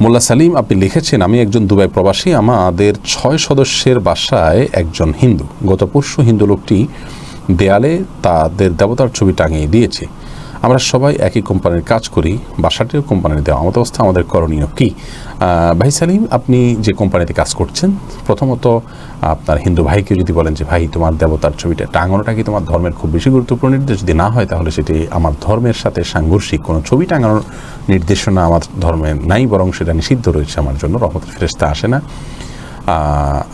মোল্লা সালিম আপনি লিখেছেন, আমি একজন দুবাই প্রবাসী, আমাদের 6 সদস্যের বাসায় একজন হিন্দু। গত পরশু হিন্দু লোকটি দেয়ালে তাদের দেবতার ছবি টাঙিয়ে দিয়েছে। আমরা সবাই একই কোম্পানির কাজ করি, বাসাটিও কোম্পানির দেওয়া। আমাদের অবস্থা, আমাদের করণীয় কী? ভাই সালিম, আপনি যে কোম্পানিতে কাজ করছেন, প্রথমত আপনার হিন্দু ভাইকে যদি বলেন যে ভাই তোমার দেবতার ছবিটা টাঙানোটা কি তোমার ধর্মের খুব বেশি গুরুত্বপূর্ণ নির্দেশ? যদি না হয় তাহলে সেটি আমার ধর্মের সাথে সাংঘর্ষিক। কোনো ছবি টাঙানোর নির্দেশনা আমার ধর্মে নাই, বরং সেটা নিষিদ্ধ রয়েছে আমার জন্য। রহমতের ফেরেশতা আসে না,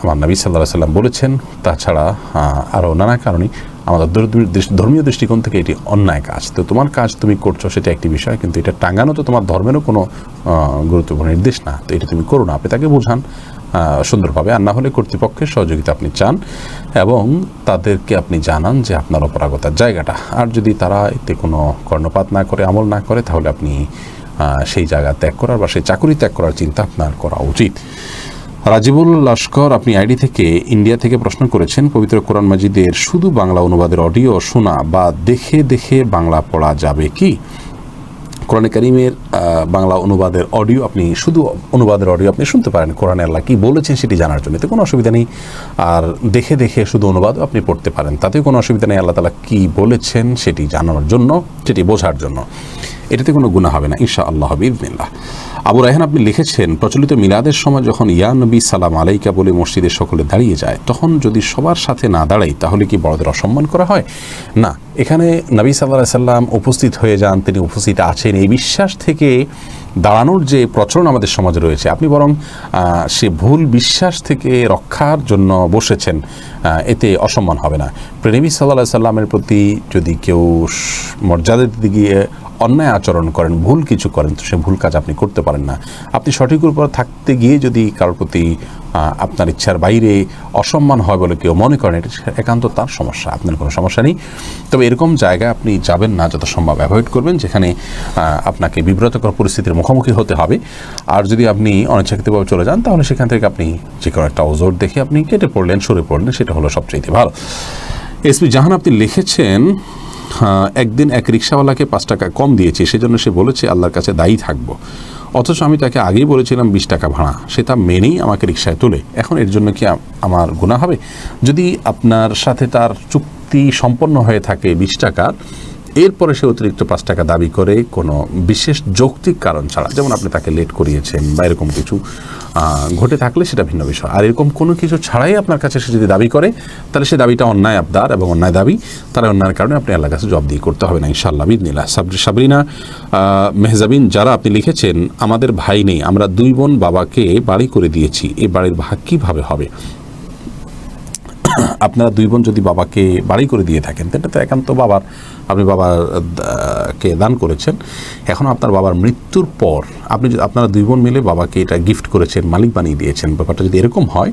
আমার নবী সাল্লাল্লাহু আলাইহি ওয়াসাল্লাম বলেছেন। তাছাড়া আরও নানা কারণে আমাদের ধর্মীয় দৃষ্টিকোণ থেকে এটি অন্যায় কাজ। তো তোমার কাজ তুমি করছো সেটা একটি বিষয়, কিন্তু এটা টাঙানো তো তোমার ধর্মেরও কোনো গুরুত্বপূর্ণ নির্দেশ না। তো এটা তুমি করো না। আপনি তাকে বোঝান সুন্দরভাবে, আর না হলে কর্তৃপক্ষের সহযোগিতা আপনি চান এবং তাদেরকে আপনি জানান যে আপনার অপরাগতার জায়গাটা। আর যদি তারা এতে কোনো কর্ণপাত না করে, আমল না করে, তাহলে আপনি সেই জায়গা ত্যাগ করার বা সেই চাকুরি ত্যাগ করার চিন্তা আপনার করা উচিত। রাজিবুল লস্কর আপনি আইডি থেকে ইন্ডিয়া থেকে প্রশ্ন করেছেন, পবিত্র কোরআন মাজিদের শুধু বাংলা অনুবাদের অডিও শোনা বা দেখে দেখে বাংলা পড়া যাবে কি? কোরআনে কারিমের বাংলা অনুবাদের অডিও আপনি শুধু অনুবাদের অডিও আপনি শুনতে পারেন, কোরআনে আল্লাহ কী বলেছেন সেটি জানার জন্য, এতে কোনো অসুবিধা নেই। আর দেখে দেখে শুধু অনুবাদও আপনি পড়তে পারেন, তাতেও কোনো অসুবিধা নেই। আল্লাহ তাআলা কী বলেছেন সেটি জানার জন্য, সেটি বোঝার জন্য, এটাতে কোনো গুনাহ হবে না ইনশাআল্লাহ বিইذনিল্লাহ। আবু রায়হান আপনি লিখেছেন, প্রচলিত মিলাদের সময় যখন ইয়া নবী সালাম আলাইকা বলে মসজিদে সকলে দাঁড়িয়ে যায়, তখন যদি সবার সাথে না দাঁড়াই তাহলে কি বড়দের অসম্মান করা হয়? না, এখানে নবী সাল্লাল্লাহু আলাইহি সাল্লাম উপস্থিত হয়ে যান, তিনি উপস্থিত আছেন, এই বিশ্বাস থেকে দাঁড়ানোর যে প্রচলন আমাদের সমাজে রয়েছে, আপনি বরং সে ভুল বিশ্বাস থেকে রক্ষার জন্য বসেছেন, এতে অসম্মান হবে না। নবী সাল্লাল্লাহু আলাইহি সাল্লামের প্রতি যদি কেউ মর্যাদা দিতে গিয়ে অন্যায় আচরণ করেন, ভুল কিছু করেন, তো সে ভুল কাজ আপনি করতে পারেন না। আপনি সঠিকের উপর থাকতে গিয়ে যদি কারোর প্রতি আপনার ইচ্ছার বাইরে অসম্মান হয় বলে কেউ মনে করেন, এটা একান্ত তার সমস্যা, আপনার কোনো সমস্যা নেই। তবে এরকম জায়গায় আপনি যাবেন না, যত সম্ভব অ্যাভয়েড করবেন যেখানে আপনাকে বিব্রতকর পরিস্থিতির মুখোমুখি হতে হবে। আর যদি আপনি অনিচ্ছাকৃতভাবে চলে যান, তাহলে সেখান থেকে আপনি যে কোনো একটা ওজোর দেখে আপনি কেটে পড়লেন, সরে পড়লেন, সেটা হলো সবচেয়ে ভালো। এসপি জাহান আপনি লিখেছেন, একদিন এক রিক্সাওয়ালাকে 5 টাকা কম দিয়েছে, সেজন্য সে বলেছে আল্লাহর কাছে দায়ী থাকবো, অথচ আমি তাকে আগেই বলেছিলাম 20 টাকা ভাড়া, সে তা মেনেই আমাকে রিক্সায় তোলে। এখন এর জন্য কি আমার গুনাহ হবে? যদি আপনার সাথে তার চুক্তি সম্পন্ন হয়ে থাকে 20 টাকার, এরপরে সে অতিরিক্ত 5 টাকা দাবি করে কোনো বিশেষ যৌক্তিক কারণ ছাড়া, যেমন আপনি তাকে লেট করিয়েছেন বা এরকম কিছু ঘটে থাকলে সেটা ভিন্ন বিষয়। আর এরকম কোনো কিছু ছাড়াই আপনার কাছে সে যদি দাবি করে, তাহলে সে দাবিটা অন্যায় আবদার এবং অন্যায় দাবি, তার অন্যায়ের কারণে আপনি আল্লাহর কাছে জবাবদিহি করতে হবে না ইনশাআল্লাহ বিইذনিল্লাহ। সাবরিনা মেহজাবিন যারা আপনি লিখেছেন, আমাদের ভাই নেই, আমরা 2 বোন বাবাকে বাড়ি করে দিয়েছি, এই বাড়ির ভাগ কীভাবে হবে? আপনারা 2 বোন যদি বাবাকে বাড়ি করে দিয়ে থাকেন, এটা তো একান্ত বাবার, আপনি বাবাকে দান করেছেন। এখন আপনার বাবার মৃত্যুর পর আপনারা 2 বোন মিলে বাবাকে এটা গিফট করেছেন, মালিক বানিয়ে দিয়েছেন। ব্যাপারটা যদি এরকম হয়,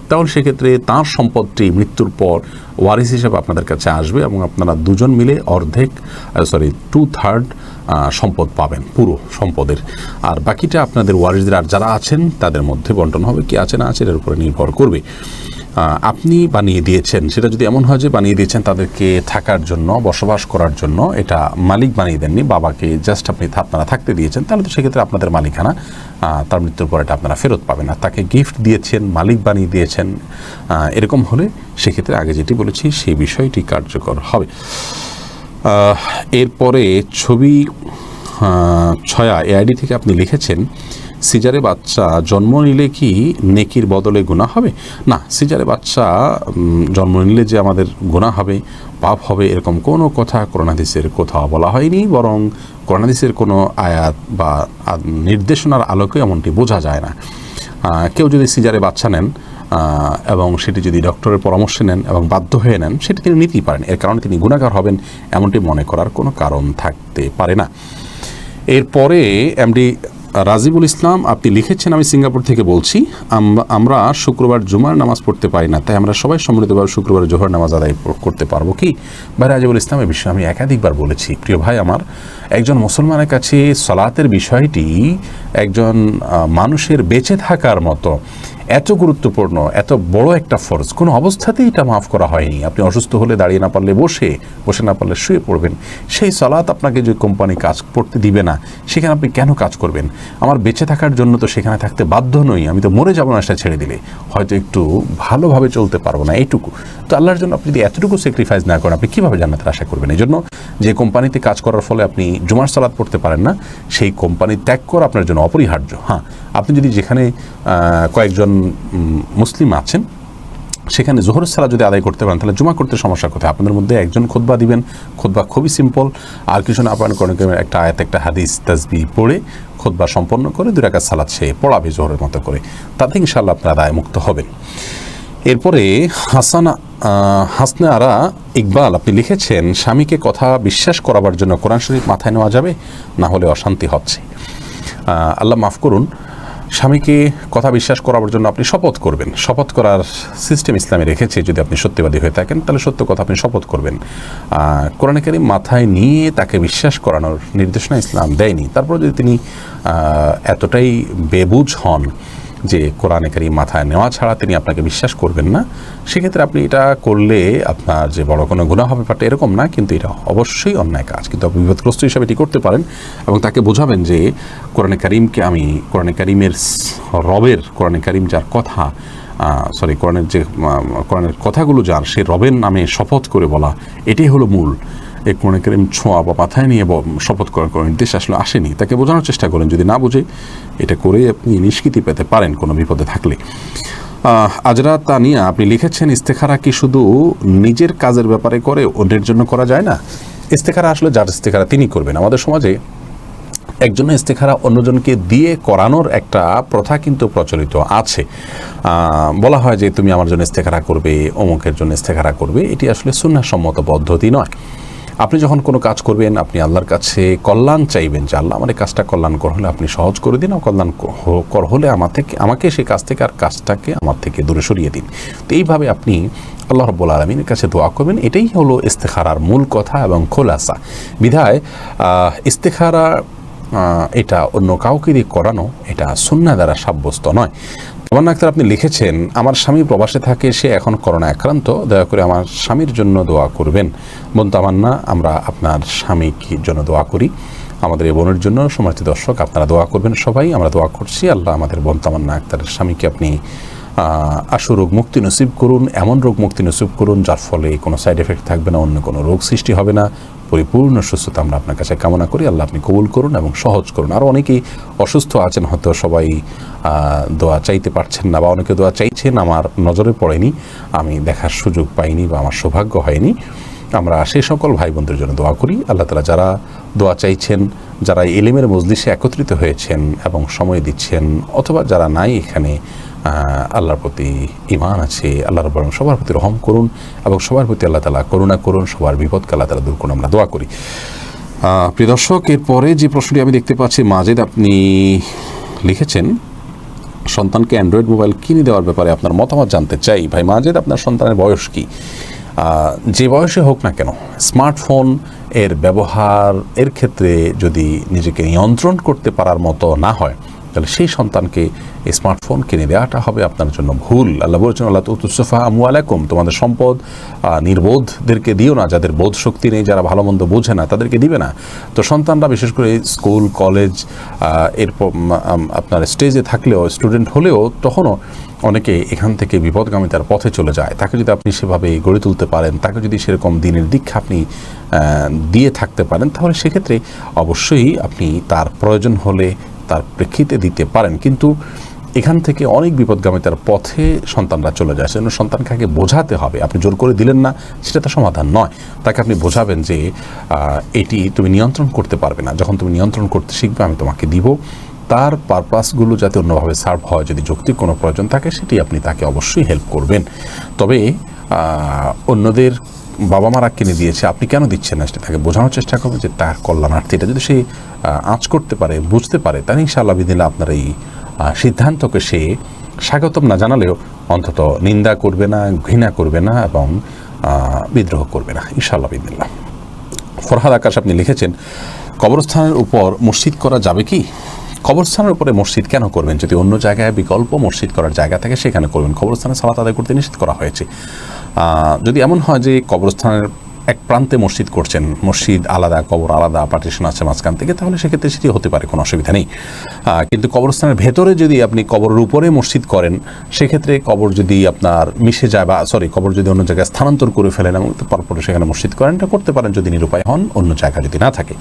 তাহলে সেক্ষেত্রে তাঁর সম্পদটি মৃত্যুর পর ওয়ারিস হিসেবে আপনাদের কাছে আসবে এবং আপনারা 2 জন মিলে 2/3 সম্পদ পাবেন, পুরো সম্পদের। আর বাকিটা আপনাদের ওয়ারিসদের আর যারা আছেন তাদের মধ্যে বন্টন হবে। কি আছে না আছে এর উপরে নির্ভর করবে। আপনি বানিয়ে দিয়েছেন, সেটা যদি এমন হয় যে বানিয়ে দিয়েছেন তাদেরকে থাকার জন্য, বসবাস করার জন্য, এটা মালিক বানিয়ে দেননি, বাবাকে জাস্ট আপনারা থাকতে দিয়েছেন, তাহলে তো সেক্ষেত্রে আপনাদের মালিকানা তার মৃত্যুর পর এটা আপনারা ফেরত পাবেন না। তাকে গিফট দিয়েছেন, মালিক বানিয়ে দিয়েছেন, এরকম হলে সেক্ষেত্রে আগে যেটি বলেছি সেই বিষয়টি কার্যকর হবে। এরপরে ছবি ছয়া এআইডি থেকে আপনি লিখেছেন, সিজারে বাচ্চা জন্ম নিলে কি নেকির বদলে গুনাহ হবে? না, সিজারে বাচ্চা জন্ম নিলে যে আমাদের গুনাহ হবে, পাপ হবে, এরকম কোনো কথা কোরআন হাদিসের কোথাও বলা হয়নি। বরং কোরআন হাদিসের কোনো আয়াত বা নির্দেশনার আলোকে এমনটি বোঝা যায় না। কেউ যদি সিজারে বাচ্চা নেন এবং সেটি যদি ডক্টরের পরামর্শ নেন এবং বাধ্য হয়ে নেন, সেটি তিনি নিতেই পারেন, এর কারণে তিনি গুনাহগার হবেন এমনটি মনে করার কোনো কারণ থাকতে পারে না। এরপরে এমডি রাজিবুল ইসলাম আপনি লিখেছেন, আমি সিঙ্গাপুর থেকে বলছি, আমরা শুক্রবার জুমার নামাজ পড়তে পারি না, তাই আমরা সবাই সম্মিলিতভাবে শুক্রবার জোহর নামাজ আদায় করতে পারবো কি? ভাই রাজিবুল ইসলাম, এই বিষয়ে আমি একাধিকবার বলেছি। প্রিয় ভাই আমার, একজন মুসলমানের কাছে সালাতের বিষয়টি একজন মানুষের বেঁচে থাকার মতো, এত গুরুত্বপূর্ণ, এত বড় একটা ফরজ, কোনো অবস্থাতেই এটা মাফ করা হয়নি। আপনি অসুস্থ হলে দাঁড়িয়ে না পারলে বসে, বসে না পারলে শুয়ে পড়বেন। সেই সালাত আপনাকে যে কোম্পানি কাজ করতে দিবে না, সেখানে আপনি কেন কাজ করবেন? আমার বেঁচে থাকার জন্য তো সেখানে থাকতে বাধ্য নই, আমি তো মরে যাবো না সেটা ছেড়ে দিলে, হয়তো একটু ভালোভাবে চলতে পারবো না, এইটুকু। তো আল্লাহর জন্য আপনি যদি এতটুকু স্যাক্রিফাইস না করেন, আপনি কীভাবে জান্নাতের আশা করবেন? এই জন্য যে কোম্পানিতে কাজ করার ফলে আপনি জুমার সালাত পড়তে পারেন না, সেই কোম্পানি ত্যাগ করা আপনার জন্য অপরিহার্য। হ্যাঁ, আপনি যদি যেখানে কয়েকজন মুসলিম আছেন সেখানে জোহরের সালাত যদি আদায় করতে পারেন, তাহলে জুমা করতে সমস্যা কোথায়? আপনাদের মধ্যে একজন খুতবা দিবেন, খুতবা খুবই সিম্পল, আর কিছু না আপনার কোনো একটা আয়াত, একটা হাদিস, তাসবিহ পড়ে খুতবা সম্পন্ন করে 2 রাকাত সালাত সে পড়াবে জোহরের মতো করে, তাতে ইনশাআল্লাহ আপনারা দায় মুক্ত হবেন। এরপরে হাসনা আরা ইকবাল আপনি লিখেছেন, স্বামীকে কথা বিশ্বাস করাবার জন্য কোরআন শরীফ মাথায় নেওয়া যাবে, না হলে অশান্তি হচ্ছে। আল্লাহ মাফ করুন, স্বামীকে কথা বিশ্বাস করার জন্য আপনি শপথ করবেন। শপথ করার সিস্টেম ইসলামে রেখেছে, যদি আপনি সত্যবাদী হয়ে থাকেন তাহলে সত্য কথা আপনি শপথ করবেন। কোরআনে কারীম মাথায় নিয়ে তাকে বিশ্বাস করানোর নির্দেশনা ইসলাম দেয়নি। তারপর যদি তিনি এতটাই বেবুঝ হন যে কোরআনে কারীম মাথায় নেওয়া ছাড়া তিনি আপনাকে বিশ্বাস করবেন না, সেক্ষেত্রে আপনি এটা করলে আপনার যে বড় কোনো গুনাহ হবে ব্যাপারটা এরকম না, কিন্তু এটা অবশ্যই অন্যায় কাজ। কিন্তু আপনি বিপদগ্রস্ত হিসাবে এটি করতে পারেন এবং তাকে বোঝাবেন যে কোরআনে কারীমকে আমি, কোরআনে কারীমের রবের, কোরআনে কারীম যার কথা, কোরআনের কথাগুলো যার, সে রবের নামে শপথ করে বলা, এটাই হলো মূল। এই কোরআনে কারীম ছোঁয়া বা মাথায় নিয়ে শপথ করার কোনো নির্দেশ আসলে আসেনি। তাকে বোঝানোর চেষ্টা করেন, যদি না বুঝে এটা করে আপনি নিষ্কৃতি পেতে পারেন কোনো বিপদে থাকলে। আজরা তানিয়া আপনি লিখেছেন, ইস্তেখারা কি শুধু নিজের কাজের ব্যাপারে করে অন্যের জন্য করা যায় না? ইস্তেখারা আসলে যার ইস্তেখারা তিনি করবেন। আমাদের সমাজে একজনের ইস্তেখারা অন্যজনকে দিয়ে করানোর একটা প্রথা কিন্তু প্রচলিত আছে। বলা হয় যে তুমি আমার জন্য ইস্তেখারা করবে, অমুকের জন্য ইস্তেখারা করবে। এটি আসলে সুন্নাহসম্মত পদ্ধতি নয়। আপনি যখন কোনো কাজ করবেন, আপনি আল্লাহর কাছে কল্যাণ চাইবেন যে আল্লাহ আমার এই কাজটা কল্যাণকর হলে আপনি সহজ করে দিন, কল্যাণকর হলে আমাকে সেই কাজ থেকে আর কাজটাকে আমার থেকে দূরে সরিয়ে দিন। তো এইভাবে আপনি আল্লাহ রাব্বুল আলামিনের কাছে দোয়া করবেন। এটাই হলো ইস্তেখারার মূল কথা এবং খোলাসা। বিধায় ইস্তেখারা এটা অন্য কাউকে দিয়ে করানো, এটা সুন্নাহ দ্বারা সাব্যস্ত নয়। তামান্না আক্তার আপনি লিখেছেন, আমার স্বামী প্রবাসে থাকে, সে এখন করোনা আক্রান্ত, দয়া করে আমার স্বামীর জন্য দোয়া করবেন। বোন তামান্না, আমরা আপনার স্বামীর জন্য দোয়া করি, আমাদের এই বোনের জন্য। সমাজ দর্শক আপনারা দোয়া করবেন সবাই, আমরা দোয়া করছি। আল্লাহ আমাদের বোন তামান্না আক্তারের স্বামীকে আপনি আশু রোগ মুক্তি নসিব করুন, এমন রোগ মুক্তি নসিব করুন যার ফলে কোনো সাইড এফেক্ট থাকবে না, অন্য কোনো রোগ সৃষ্টি হবে না। পরিপূর্ণ সুস্থতা আমরা আপনার কাছে কামনা করি। আল্লাহ আপনি কবুল করুন এবং সহজ করুন। আরও অনেকেই অসুস্থ আছেন, হয়তো সবাই দোয়া চাইতে পারছেন না, বা অনেকে দোয়া চাইছেন, আমার নজরে পড়েনি, আমি দেখার সুযোগ পাইনি বা আমার সৌভাগ্য হয়নি। আমরা সেই সকল ভাই বোনদের জন্য দোয়া করি। আল্লাহ তাআলা যারা দোয়া চাইছেন, যারা ইলমের মজলিসে একত্রিত হয়েছেন এবং সময় দিচ্ছেন, অথবা যারা নাই এখানে, আল্লাহর প্রতি ঈমান আছে, আল্লাহর বরং সবার প্রতি রহম করুন এবং সবার প্রতি আল্লাহ তাআলা করুণা করুন, সবার বিপদকে আল্লাহ তাআলা দূর করুন, আমরা দোয়া করি। প্রিয় দর্শক, এরপরে যে প্রশ্নটি আমি দেখতে পাচ্ছি, মাজেদ আপনি লিখেছেন, সন্তানকে অ্যান্ড্রয়েড মোবাইল কিনে দেওয়ার ব্যাপারে আপনার মতামত জানতে চাই। ভাই মাজেদ, আপনার সন্তানের বয়স কি? যে বয়সে হোক না কেন, স্মার্টফোন এর ব্যবহার এর ক্ষেত্রে যদি নিজেকে নিয়ন্ত্রণ করতে পারার মতো না হয়, তাহলে সেই সন্তানকে এই স্মার্টফোন কিনে দেওয়াটা হবে আপনার জন্য ভুল। আল্লাহ বলছেন, আল্লাহ তুসফা আমওয়ালাকুম, তোমাদের সম্পদ নির্বোধদেরকে দিও না, যাদের বোধ শক্তি নেই, যারা ভালো মন্দ বোঝে না, তাদেরকে দিবে না। তো সন্তানরা বিশেষ করে স্কুল কলেজ এরপর আপনার স্টেজে থাকলেও, স্টুডেন্ট হলেও, তখনও অনেকে এখান থেকে বিপদগামিতার পথে চলে যায়। তাকে যদি আপনি সেভাবে গড়ে তুলতে পারেন, তাকে যদি সেরকম দিনের দীক্ষা আপনি দিয়ে থাকতে পারেন, তাহলে সেক্ষেত্রে অবশ্যই আপনি তার প্রয়োজন হলে তার প্রেক্ষিতে দিতে পারেন। কিন্তু এখান থেকে অনেক বিপদগামিতার পথে সন্তানরা চলে যায়। সেজন্য সন্তানকে আগে বোঝাতে হবে। আপনি জোর করে দিলেন না, সেটা তো সমাধান নয়। তাকে আপনি বোঝাবেন যে এটি তুমি নিয়ন্ত্রণ করতে পারবে না, যখন তুমি নিয়ন্ত্রণ করতে শিখবে আমি তোমাকে দিব। তার পারপাসগুলো যাতে অন্যভাবে সার্ভ হয়, যদি যৌক্তিক কোনো প্রয়োজন থাকে, সেটি আপনি তাকে অবশ্যই হেল্প করবেন। তবে অন্যদের বাবা মারা কিনে দিয়েছে, আপনি কেন দিচ্ছেন না, সেটা তাকে বোঝানোর চেষ্টা করবেন যে তার কল্যাণার্থে। এটা যদি সে আঁচ করতে পারে, বুঝতে পারে, তাহলে ইনশাআল্লাহ বিদিল্লাহ আপনার এই সিদ্ধান্তকে সে স্বাগতম না জানালেও অন্তত নিন্দা করবে না, ঘৃণা করবে না এবং বিদ্রোহ করবে না, ইনশাআল্লাহ বিদিল্লাহ। ফরহাদ আকাশ আপনি লিখেছেন, কবরস্থানের উপর মসজিদ করা যাবে কি? কবরস্থানের উপরে মসজিদ কেন করবেন? যদি অন্য জায়গায় বিকল্প মসজিদ করার জায়গা থাকে সেখানে করবেন। কবরস্থানে সালাত আদায় করতে নিষেধ করা হয়েছে। যদি এমন হয় যে কবরস্থানের এক প্রান্তে মসজিদ করছেন, মসজিদ আলাদা, কবর আলাদা, পার্টিশন আছে মাঝখান থেকে, তাহলে সেক্ষেত্রে সেটি হতে পারে, কোনো অসুবিধা নেই। কিন্তু কবরস্থানের ভেতরে যদি আপনি কবরের উপরে মসজিদ করেন, সেক্ষেত্রে কবর যদি আপনার মিশে যায় বা কবর যদি অন্য জায়গায় স্থানান্তর করে ফেলেন এবং তারপরে সেখানে মসজিদ করেন, এটা করতে পারেন যদি নিরুপায় হন, অন্য জায়গা যদি না থাকে।